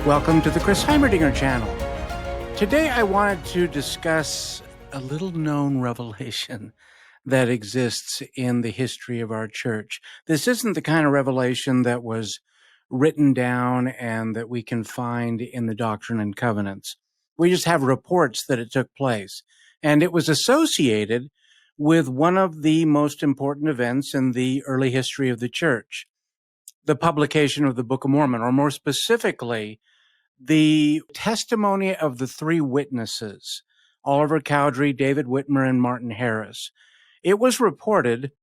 Welcome to the Chris Heimerdinger channel. Today I wanted to discuss a little known revelation that exists in the history of our church. This isn't the kind of revelation that was written down and that we can find in the Doctrine and Covenants. We just have reports that it took place. And it was associated with one of the most important events in the early history of the church, the publication of the Book of Mormon, or more specifically, the testimony of the three witnesses, Oliver Cowdery, David Whitmer, and Martin Harris. It was reported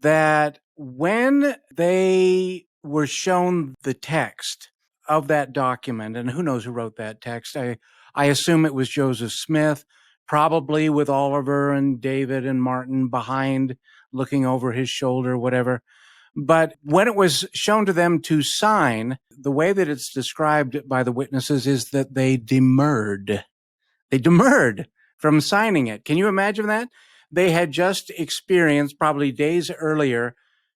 that when they were shown the text of that document, and who knows who wrote that text, I assume it was Joseph Smith, probably with Oliver and David and Martin behind, looking over his shoulder, whatever. But when it was shown to them to sign, the way that it's described by the witnesses is that they demurred. They demurred from signing it. Can you imagine that? They had just experienced, probably days earlier,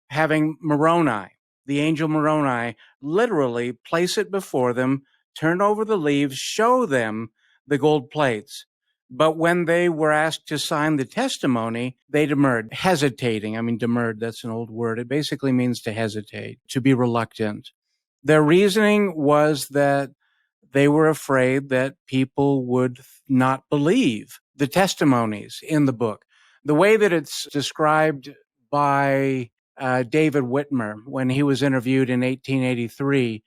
having Moroni, the angel Moroni, literally place it before them, turn over the leaves, show them the gold plates. But when they were asked to sign the testimony, they demurred, hesitating. I mean, demurred, that's an old word. It basically means to hesitate, to be reluctant. Their reasoning was that they were afraid that people would not believe the testimonies in the book. The way that it's described by David Whitmer when he was interviewed in 1883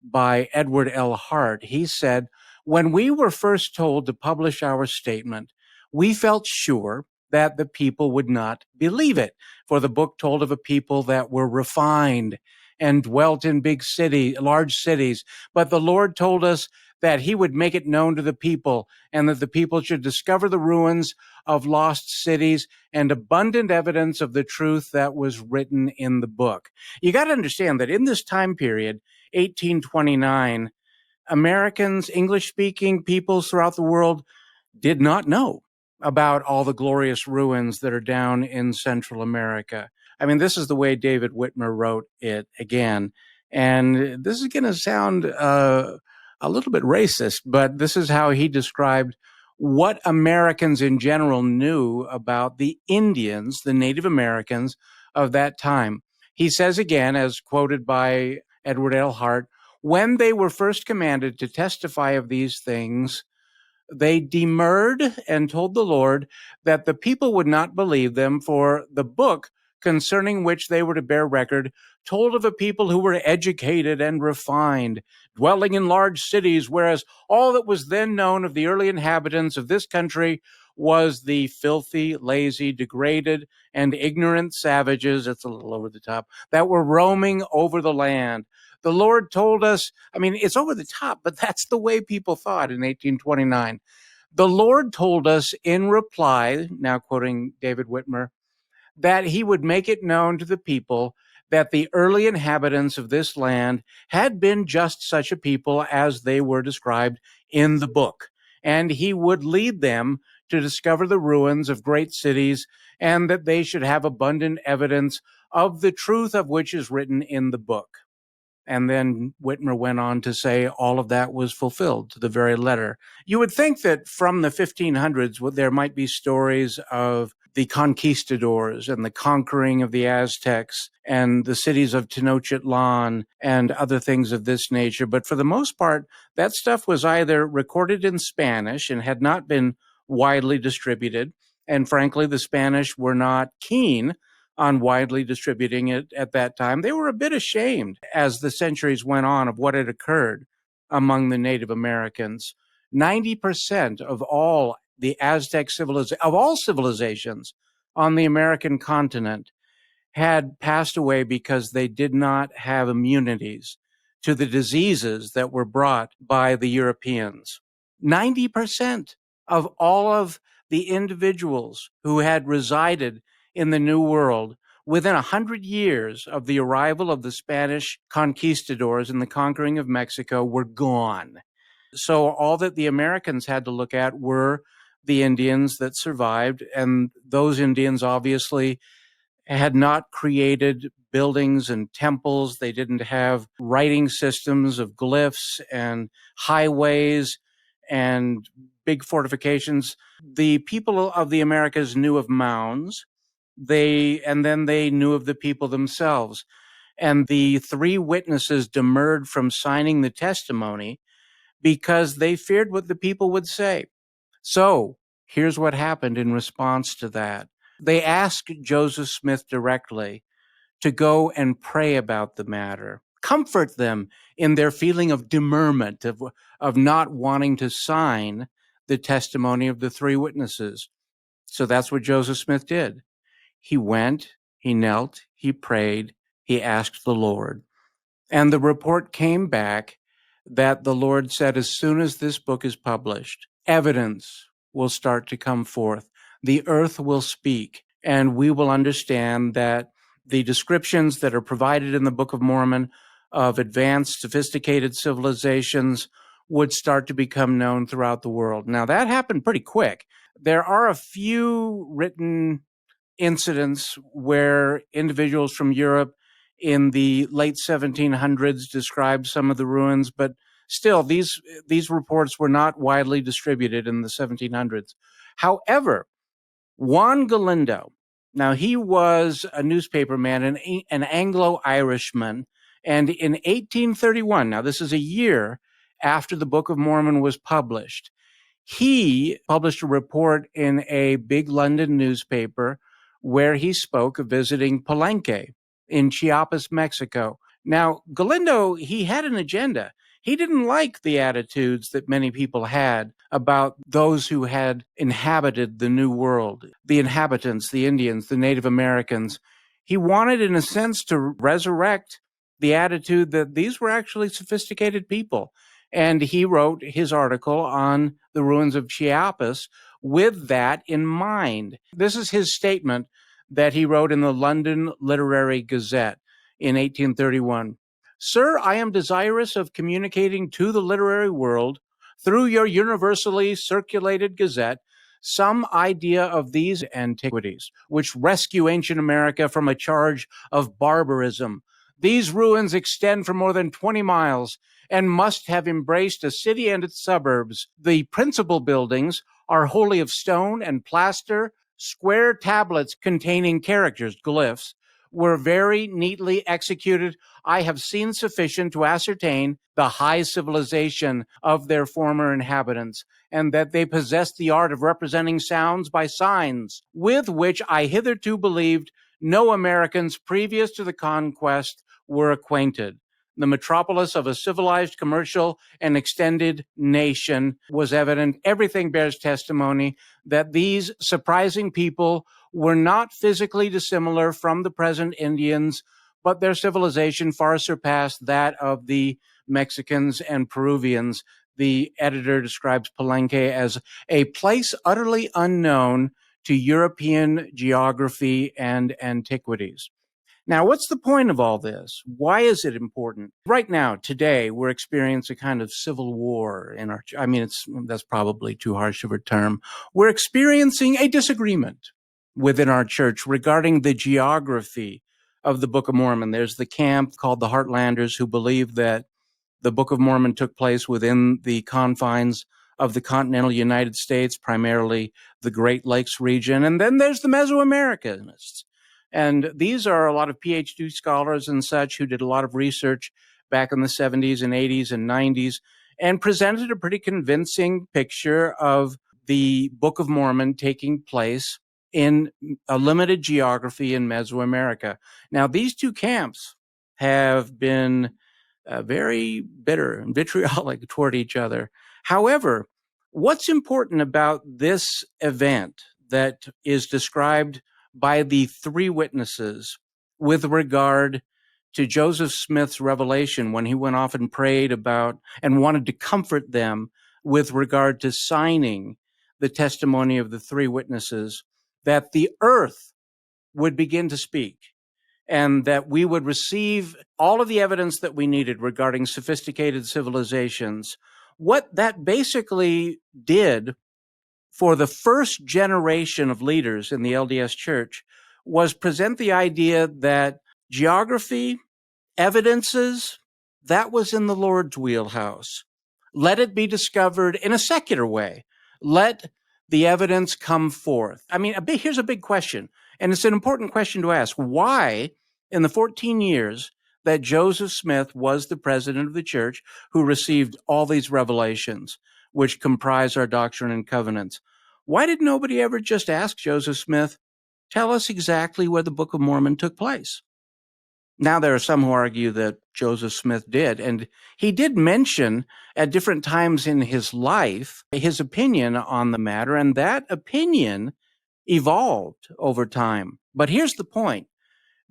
by Edward L. Hart, he said, "When we were first told to publish our statement, we felt sure that the people would not believe it, for the book told of a people that were refined and dwelt in large cities. But the Lord told us that he would make it known to the people and that the people should discover the ruins of lost cities and abundant evidence of the truth that was written in the book." You got to understand that in this time period, 1829, Americans, English-speaking peoples throughout the world did not know about all the glorious ruins that are down in Central America. I mean, this is the way David Whitmer wrote it again. And this is going to sound a little bit racist, but this is how he described what Americans in general knew about the Indians, the Native Americans of that time. He says again, as quoted by Edward L. Hart, "When they were first commanded to testify of these things, they demurred and told the Lord that the people would not believe them, for the book concerning which they were to bear record told of a people who were educated and refined, dwelling in large cities, whereas all that was then known of the early inhabitants of this country was the filthy, lazy, degraded, and ignorant savages," it's a little over the top, "that were roaming over the land. The Lord told us," I mean, it's over the top, but that's the way people thought in 1829. "The Lord told us in reply," now quoting David Whitmer, "that he would make it known to the people that the early inhabitants of this land had been just such a people as they were described in the book, and he would lead them to discover the ruins of great cities, and that they should have abundant evidence of the truth of which is written in the book." And then Whitmer went on to say all of that was fulfilled to the very letter. You would think that from the 1500s, there might be stories of the conquistadors and the conquering of the Aztecs and the cities of Tenochtitlan and other things of this nature. But for the most part, that stuff was either recorded in Spanish and had not been widely distributed. And frankly, the Spanish were not keen on widely distributing it at that time. They were a bit ashamed as the centuries went on of what had occurred among the Native Americans. 90% of all the Aztec civilizations on the American continent had passed away because they did not have immunities to the diseases that were brought by the Europeans. 90% of all of the individuals who had resided in the New World within 100 years of the arrival of the Spanish conquistadors and the conquering of Mexico were gone. So all that the Americans had to look at were the Indians that survived, and those Indians obviously had not created buildings and temples. They didn't have writing systems of glyphs and highways and big fortifications. The people of the Americas knew of mounds. And then they knew of the people themselves. And the three witnesses demurred from signing the testimony because they feared what the people would say. So here's what happened in response to that. They asked Joseph Smith directly to go and pray about the matter, comfort them in their feeling of demurrment, of not wanting to sign the testimony of the three witnesses. So that's what Joseph Smith did. He went, he knelt, he prayed, he asked the Lord. And the report came back that the Lord said, as soon as this book is published, evidence will start to come forth. The earth will speak, and we will understand that the descriptions that are provided in the Book of Mormon of advanced, sophisticated civilizations would start to become known throughout the world. Now, that happened pretty quick. There are a few written incidents where individuals from Europe in the late 1700s described some of the ruins, but still, these reports were not widely distributed in the 1700s. However, Juan Galindo, now he was a newspaperman, an Anglo-Irishman, and in 1831, now this is a year after the Book of Mormon was published, he published a report in a big London newspaper where he spoke of visiting Palenque in Chiapas, Mexico. Now, Galindo, he had an agenda. He didn't like the attitudes that many people had about those who had inhabited the New World, the inhabitants, the Indians, the Native Americans. He wanted, in a sense, to resurrect the attitude that these were actually sophisticated people. And he wrote his article on the ruins of Chiapas with that in mind. This is his statement that he wrote in the London Literary Gazette in 1831. Sir, I am desirous of communicating to the literary world, through your universally circulated gazette, some idea of these antiquities, which rescue ancient America from a charge of barbarism. These ruins extend for more than 20 miles and must have embraced a city and its suburbs. The principal buildings are wholly of stone and plaster. Square tablets containing characters, glyphs, were very neatly executed. I have seen sufficient to ascertain the high civilization of their former inhabitants, and that they possessed the art of representing sounds by signs, with which I hitherto believed no Americans previous to the conquest were acquainted. The metropolis of a civilized, commercial, and extended nation was evident. Everything bears testimony that these surprising people were not physically dissimilar from the present Indians, but their civilization far surpassed that of the Mexicans and Peruvians. The editor describes Palenque as a place utterly unknown to European geography and antiquities. Now, what's the point of all this? Why is it important? Right now, today, we're experiencing a kind of civil war in our, that's probably too harsh of a term. We're experiencing a disagreement within our church regarding the geography of the Book of Mormon. There's the camp called the Heartlanders who believe that the Book of Mormon took place within the confines of the continental United States, primarily the Great Lakes region. And then there's the Mesoamericanists. And these are a lot of PhD scholars and such who did a lot of research back in the 70s and 80s and 90s and presented a pretty convincing picture of the Book of Mormon taking place in a limited geography in Mesoamerica. Now, these two camps have been very bitter and vitriolic toward each other. However, what's important about this event that is described by the three witnesses with regard to Joseph Smith's revelation when he went off and prayed about and wanted to comfort them with regard to signing the testimony of the three witnesses, that the earth would begin to speak and that we would receive all of the evidence that we needed regarding sophisticated civilizations. What that basically did for the first generation of leaders in the LDS Church was present the idea that Geography, evidences, that was in the Lord's wheelhouse. Let it be discovered in a secular way. Let the evidence come forth. I mean, here's a big question, and it's an important question to ask. Why, in the 14 years that Joseph Smith was the president of the church, who received all these revelations, which comprise our Doctrine and Covenants, why did nobody ever just ask Joseph Smith, tell us exactly where the Book of Mormon took place? Now, there are some who argue that Joseph Smith did, and he did mention at different times in his life his opinion on the matter, and that opinion evolved over time. But here's the point.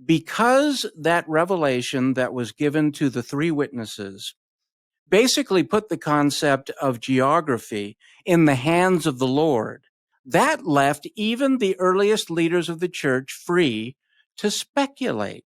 Because that revelation that was given to the three witnesses basically put the concept of geography in the hands of the Lord, that left even the earliest leaders of the church free to speculate.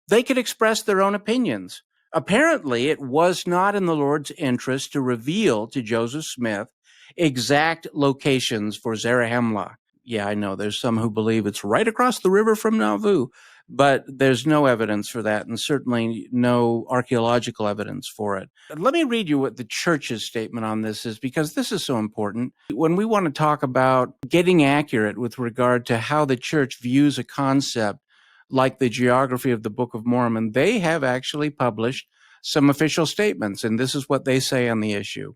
They could express their own opinions. Apparently, it was not in the Lord's interest to reveal to Joseph Smith exact locations for Zarahemla. Yeah, I know there's some who believe it's right across the river from Nauvoo, but there's no evidence for that, and certainly no archaeological evidence for it. Let me read you what the church's statement on this is, because this is so important. When we want to talk about getting accurate with regard to how the church views a concept like the geography of the Book of Mormon, they have actually published some official statements, and this is what they say on the issue.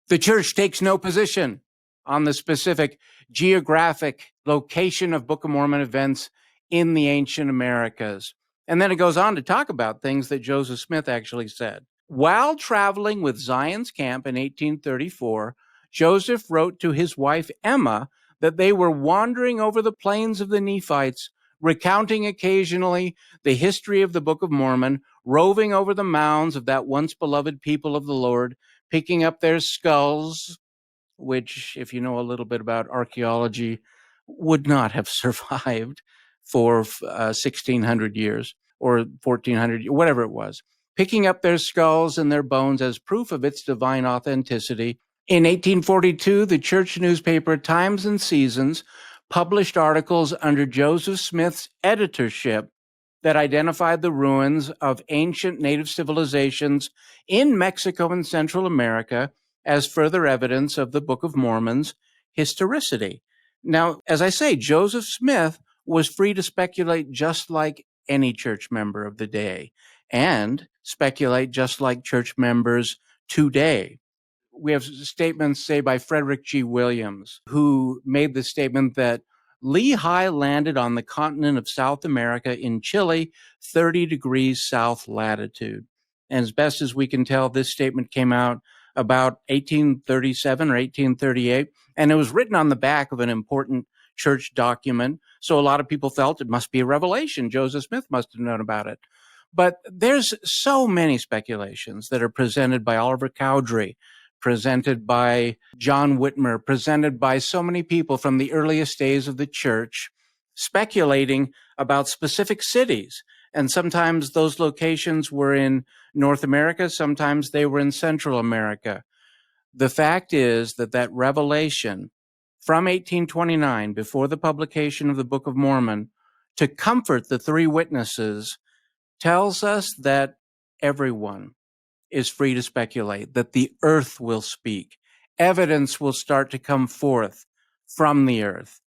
The church takes no position on the specific geographic location of Book of Mormon events in the ancient Americas. And then it goes on to talk about things that Joseph Smith actually said. While traveling with Zion's camp in 1834, Joseph wrote to his wife Emma that they were wandering over the plains of the Nephites, recounting occasionally the history of the Book of Mormon, roving over the mounds of that once beloved people of the Lord, picking up their skulls, which, if you know a little bit about archaeology, would not have survived for 1,600 years or 1,400, whatever it was, picking up their skulls and their bones as proof of its divine authenticity. In 1842, the church newspaper Times and Seasons published articles under Joseph Smith's editorship that identified the ruins of ancient native civilizations in Mexico and Central America as further evidence of the Book of Mormon's historicity. Now, as I say, Joseph Smith was free to speculate just like any church member of the day, and speculate just like church members today. We have statements, say, by Frederick G. Williams, who made the statement that Lehigh landed on the continent of South America in Chile, 30 degrees south latitude. And as best as we can tell, this statement came out about 1837 or 1838, and it was written on the back of an important church document. So a lot of people felt it must be a revelation. Joseph Smith must have known about it. But there's so many speculations that are presented by Oliver Cowdery, presented by John Whitmer, presented by so many people from the earliest days of the church, speculating about specific cities. And sometimes those locations were in North America, sometimes they were in Central America. The fact is that that revelation from 1829, before the publication of the Book of Mormon, to comfort the three witnesses, tells us that everyone is free to speculate, that the earth will speak. Evidence will start to come forth from the earth.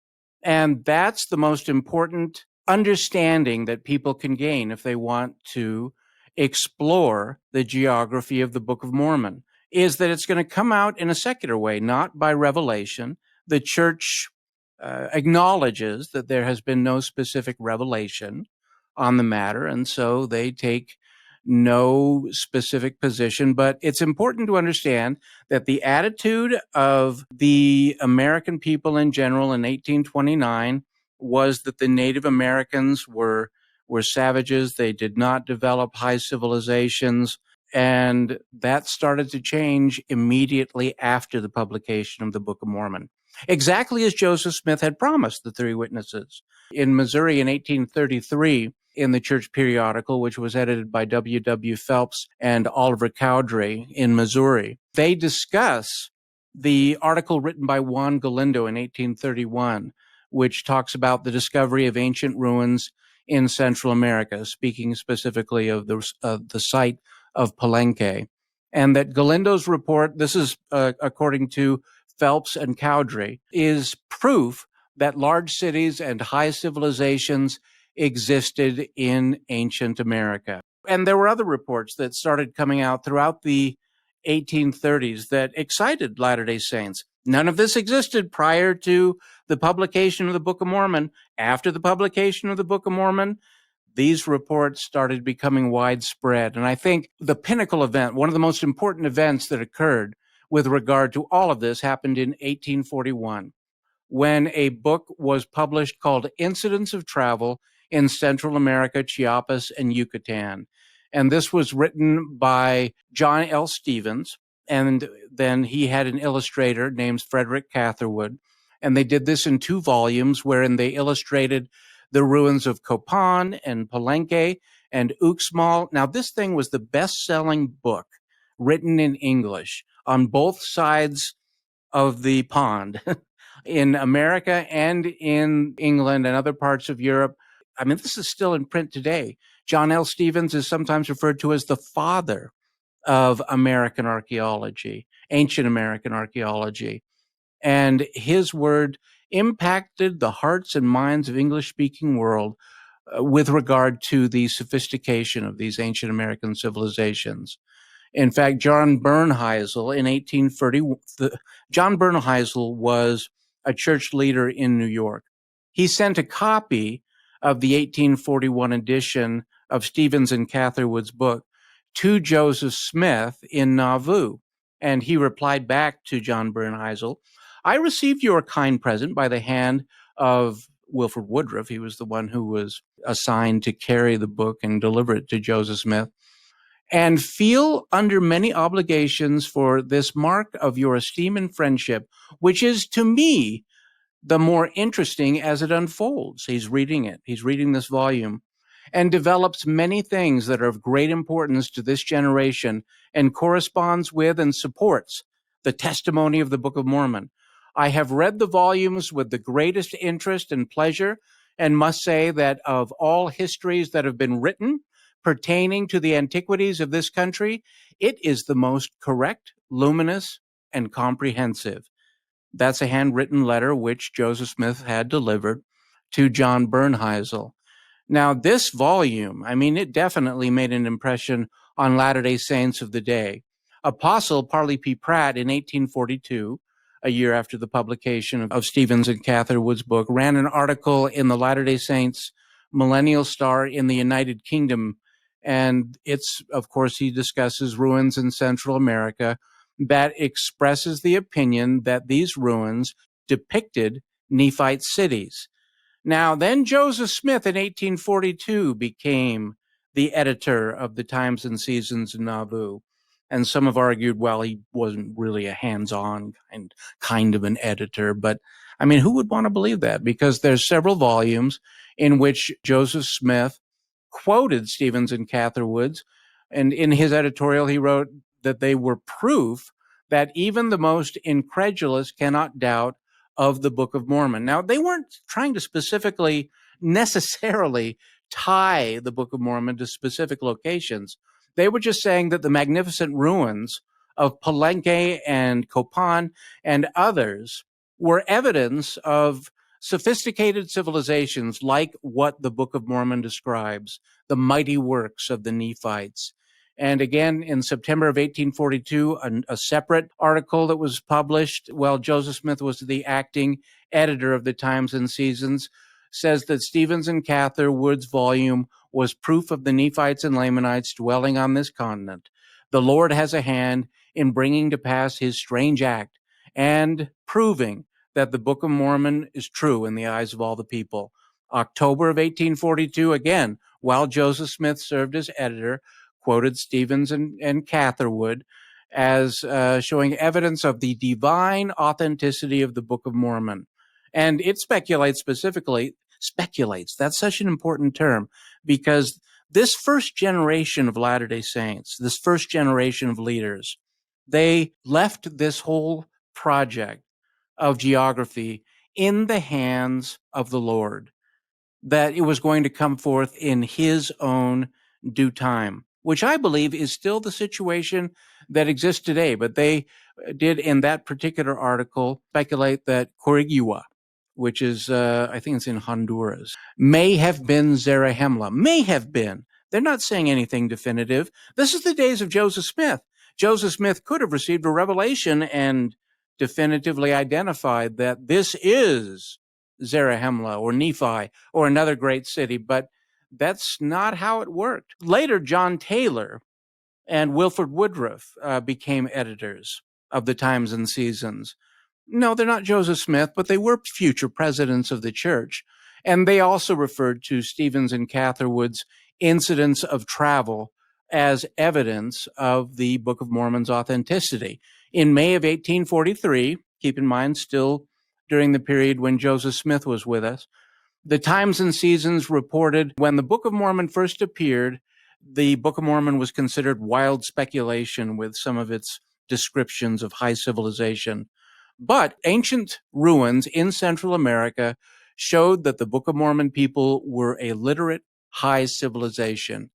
And that's the most important understanding that people can gain if they want to explore the geography of the Book of Mormon, is that it's going to come out in a secular way, not by revelation. The church acknowledges that there has been no specific revelation on the matter, and so they take no specific position. But it's important to understand that the attitude of the American people in general in 1829 was that the Native Americans were savages. They did not develop high civilizations. And that started to change immediately after the publication of the Book of Mormon, exactly as Joseph Smith had promised the three witnesses. In Missouri in 1833, in the church periodical, which was edited by W. Phelps and Oliver Cowdery in Missouri, they discuss the article written by Juan Galindo in 1831, which talks about the discovery of ancient ruins in Central America, speaking specifically of the site of Palenque. And that Galindo's report, this is according to Phelps and Cowdery, is proof that large cities and high civilizations existed in ancient America. And there were other reports that started coming out throughout the 1830s that excited Latter-day Saints. None of this existed prior to the publication of the Book of Mormon. After the publication of the Book of Mormon, these reports started becoming widespread. And I think the pinnacle event, one of the most important events that occurred with regard to all of this, happened in 1841, when a book was published called Incidents of Travel in Central America, Chiapas, and Yucatan. And this was written by John L. Stevens, and then he had an illustrator named Frederick Catherwood. And they did this in 2 volumes, wherein they illustrated the ruins of Copan and Palenque and Uxmal. Now, this thing was the best-selling book written in English on both sides of the pond in America and in England and other parts of Europe. I mean, this is still in print today. John L. Stevens is sometimes referred to as the father of American archaeology, ancient American archaeology. And his word impacted the hearts and minds of English-speaking world with regard to the sophistication of these ancient American civilizations. In fact, John Bernheisel in 1830, John Bernheisel was a church leader in New York. He sent a copy of the 1841 edition of Stevens and Catherwood's book to Joseph Smith in Nauvoo. And he replied back to John Bernheisel, "I received your kind present by the hand of Wilford Woodruff." He was the one who was assigned to carry the book and deliver it to Joseph Smith, "and feel under many obligations for this mark of your esteem and friendship, which is to me the more interesting as it unfolds." He's reading it. He's reading this volume, "and develops many things that are of great importance to this generation and corresponds with and supports the testimony of the Book of Mormon. I have read the volumes with the greatest interest and pleasure, and must say that of all histories that have been written pertaining to the antiquities of this country, it is the most correct, luminous, and comprehensive." That's a handwritten letter which Joseph Smith had delivered to John Bernheisel. Now, this volume, I mean, it definitely made an impression on Latter-day Saints of the day. Apostle Parley P. Pratt in 1842, a year after the publication of Stevens and Catherwood's book, ran an article in the Latter-day Saints Millennial Star in the United Kingdom. And it's, of course, he discusses ruins in Central America that expresses the opinion that these ruins depicted Nephite cities. Now, then Joseph Smith in 1842 became the editor of the Times and Seasons in Nauvoo. And some have argued, well, he wasn't really a hands-on kind of an editor. But, I mean, who would want to believe that? Because there's several volumes in which Joseph Smith quoted Stevens and Catherwood's. And in his editorial, he wrote that they were proof that even the most incredulous cannot doubt of the Book of Mormon. Now, they weren't trying to specifically necessarily tie the Book of Mormon to specific locations. They were just saying that the magnificent ruins of Palenque and Copan and others were evidence of sophisticated civilizations like what the Book of Mormon describes, the mighty works of the Nephites. And again, in September of 1842, a separate article that was published while Joseph Smith was the acting editor of the Times and Seasons says that Stevens and Catherwood's volume was proof of the Nephites and Lamanites dwelling on this continent. The Lord has a hand in bringing to pass his strange act and proving that the Book of Mormon is true in the eyes of all the people. October of 1842, again, while Joseph Smith served as editor, quoted Stevens and Catherwood as showing evidence of the divine authenticity of the Book of Mormon. And it speculates, that's such an important term, because this first generation of Latter-day Saints, this first generation of leaders, they left this whole project of geography in the hands of the Lord. that it was going to come forth in his own due time, which I believe is still the situation that exists today. But they did, in that particular article, speculate that Corigua, which is, I think it's in Honduras, may have been Zarahemla. May have been. They're not saying anything definitive. This is the days of Joseph Smith. Joseph Smith could have received a revelation and definitively identified that this is Zarahemla or Nephi or another great city, but that's not how it worked. Later, John Taylor and Wilford Woodruff became editors of the Times and Seasons. No, they're not Joseph Smith, but they were future presidents of the church. And they also referred to Stevens and Catherwood's incidents of travel as evidence of the Book of Mormon's authenticity. In May of 1843, keep in mind, still during the period when Joseph Smith was with us, the Times and Seasons reported when the Book of Mormon first appeared, the Book of Mormon was considered wild speculation with some of its descriptions of high civilization. But ancient ruins in Central America showed that the Book of Mormon people were a literate high civilization.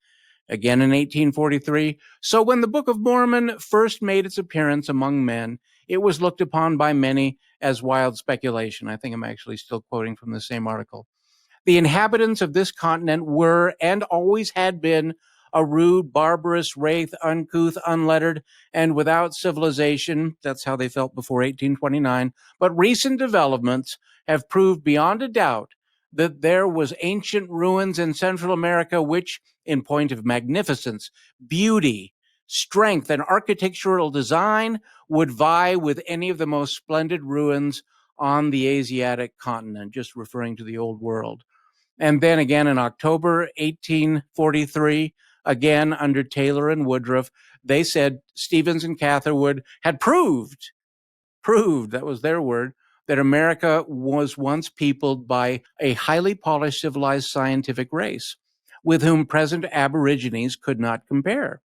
Again in 1843. So when the Book of Mormon first made its appearance among men, it was looked upon by many as wild speculation. I think I'm actually still quoting from the same article. The inhabitants of this continent were and always had been a rude, barbarous, wraith, uncouth, unlettered, and without civilization. That's how they felt before 1829. But recent developments have proved beyond a doubt that there was ancient ruins in Central America which, in point of magnificence, beauty, strength, and architectural design, would vie with any of the most splendid ruins on the Asiatic continent, just referring to the Old World. And then again in October 1843, again under Taylor and Woodruff, they said Stevens and Catherwood had proved, that was their word, that America was once peopled by a highly polished, civilized, scientific race with whom present aborigines could not compare.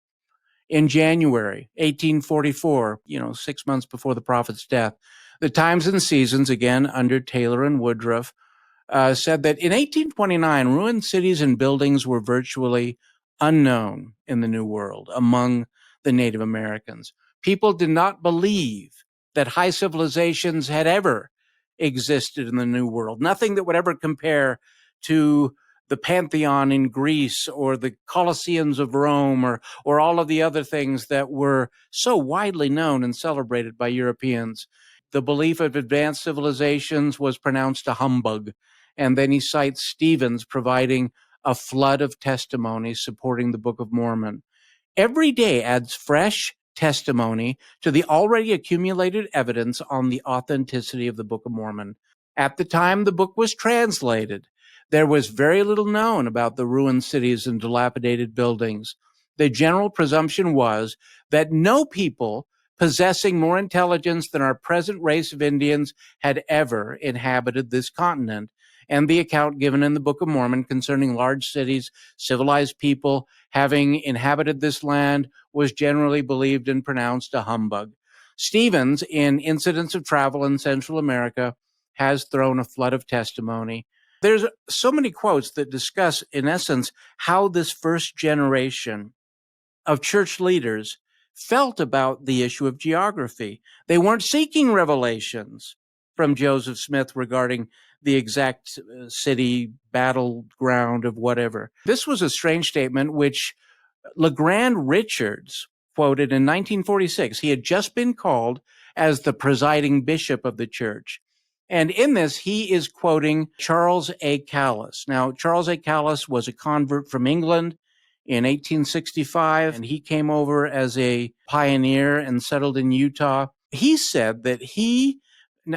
In January 1844, 6 months before the prophet's death, the Times and Seasons, again under Taylor and Woodruff, said that in 1829, ruined cities and buildings were virtually unknown in the New World among the Native Americans. People did not believe that high civilizations had ever existed in the New World, nothing that would ever compare to the Pantheon in Greece or the Colosseums of Rome or all of the other things that were so widely known and celebrated by Europeans. The belief of advanced civilizations was pronounced a humbug. And then he cites Stevens providing a flood of testimony supporting the Book of Mormon. Every day adds fresh testimony to the already accumulated evidence on the authenticity of the Book of Mormon. At the time the book was translated, there was very little known about the ruined cities and dilapidated buildings. The general presumption was that no people possessing more intelligence than our present race of Indians had ever inhabited this continent. And the account given in the Book of Mormon concerning large cities, civilized people having inhabited this land was generally believed and pronounced a humbug. Stevens, in Incidents of Travel in Central America, has thrown a flood of testimony. There's so many quotes that discuss, in essence, how this first generation of church leaders felt about the issue of geography. They weren't seeking revelations from Joseph Smith regarding the exact city, battleground of whatever. This was a strange statement which LeGrand Richards quoted in 1946. He had just been called as the presiding bishop of the church. And in this, he is quoting Charles A. Callis. Now, Charles A. Callis was a convert from England in 1865, and he came over as a pioneer and settled in Utah. He said that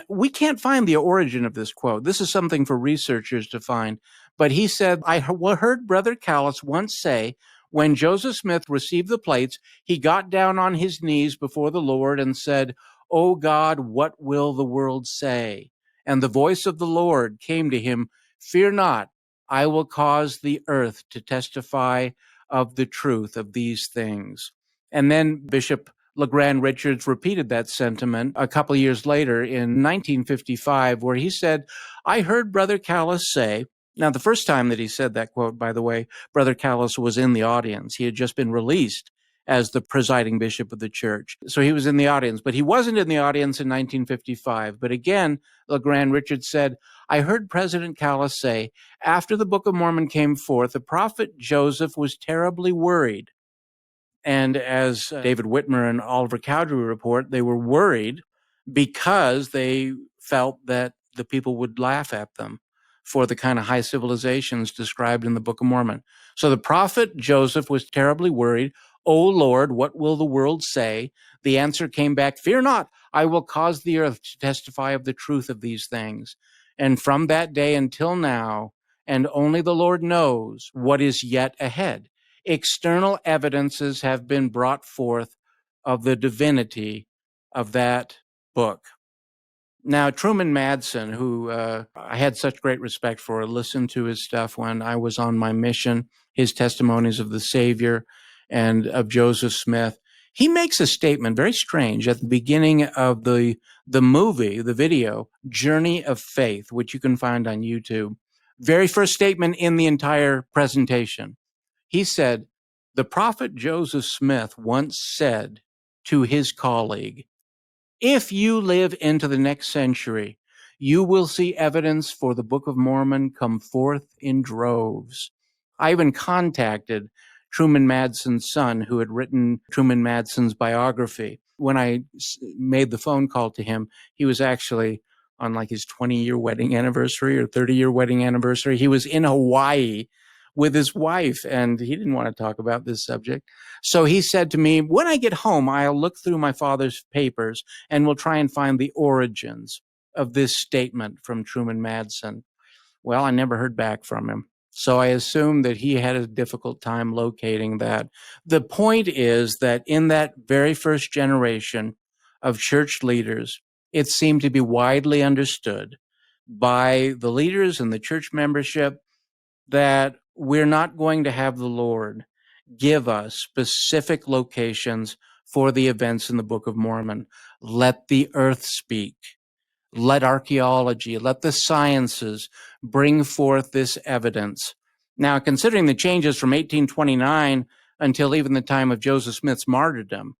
we can't find the origin of this quote. This is something for researchers to find. But he said, I heard Brother Callis once say, when Joseph Smith received the plates, he got down on his knees before the Lord and said, "O God, what will the world say?" And the voice of the Lord came to him, "Fear not, I will cause the earth to testify of the truth of these things." And then Bishop LeGrand Richards repeated that sentiment a couple of years later in 1955, where he said, I heard Brother Callis say Now, the first time that he said that quote, by the way, Brother Callis was in the audience. He had just been released as the presiding bishop of the church. So he was in the audience, but he wasn't in the audience in 1955. But again, LeGrand Richards said, I heard President Callis say, after the Book of Mormon came forth, the prophet Joseph was terribly worried. And as David Whitmer and Oliver Cowdery report, they were worried because they felt that the people would laugh at them for the kind of high civilizations described in the Book of Mormon. So the prophet Joseph was terribly worried. O Lord, what will the world say? The answer came back, fear not, I will cause the earth to testify of the truth of these things. And from that day until now, and only the Lord knows what is yet ahead, external evidences have been brought forth of the divinity of that book. Now, Truman Madsen, who I had such great respect for, listened to his stuff when I was on my mission, his testimonies of the Savior and of Joseph Smith. He makes a statement, very strange, at the beginning of the movie, the video, Journey of Faith, which you can find on YouTube. Very first statement in the entire presentation. He said, the prophet Joseph Smith once said to his colleague, if you live into the next century, you will see evidence for the Book of Mormon come forth in droves. I even contacted Truman Madsen's son, who had written Truman Madsen's biography. When I made the phone call to him, he was actually on like his 20-year wedding anniversary or 30-year wedding anniversary. He was in Hawaii with his wife, and he didn't want to talk about this subject. So he said to me, when I get home, I'll look through my father's papers and we'll try and find the origins of this statement from Truman Madsen. Well, I never heard back from him. So I assume that he had a difficult time locating that. The point is that in that very first generation of church leaders, it seemed to be widely understood by the leaders and the church membership that we're not going to have the Lord give us specific locations for the events in the Book of Mormon. Let the earth speak. Let archaeology, let the sciences bring forth this evidence. Now, considering the changes from 1829 until even the time of Joseph Smith's martyrdom,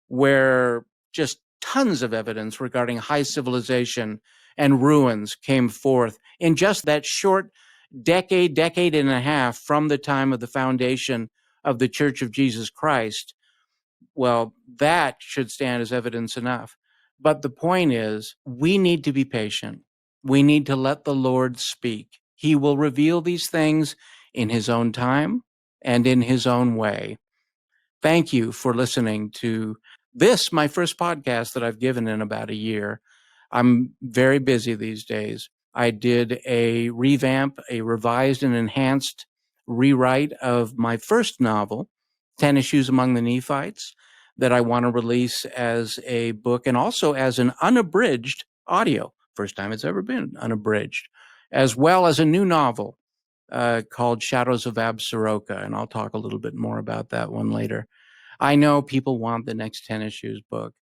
where just tons of evidence regarding high civilization and ruins came forth in just that short decade and a half from the time of the foundation of the Church of Jesus Christ, well, that should stand as evidence enough. But the point is, we need to be patient. We need to let the Lord speak. He will reveal these things in his own time and in his own way. Thank you for listening to this, my first podcast that I've given in about a year. I'm very busy these days. I did a revamp, a revised and enhanced rewrite of my first novel, 10 Issues Among the Nephites, that I want to release as a book and also as an unabridged audio. First time it's ever been unabridged, as well as a new novel called Shadows of Absaroka, and I'll talk a little bit more about that one later. I know people want the next 10 issues book,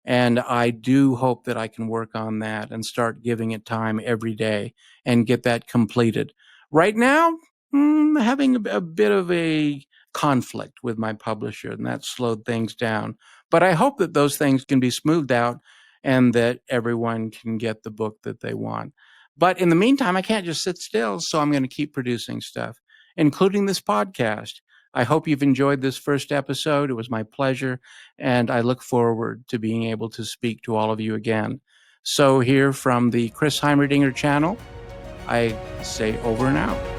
and I do hope that I can work on that and start giving it time every day and get that completed. Right now, having a bit of a conflict with my publisher, and that slowed things down. But I hope that those things can be smoothed out and that everyone can get the book that they want. But in the meantime, I can't just sit still, so I'm going to keep producing stuff, including this podcast. I hope you've enjoyed this first episode. It was my pleasure, and I look forward to being able to speak to all of you again. So here from the Chris Heimerdinger channel, I say over and out.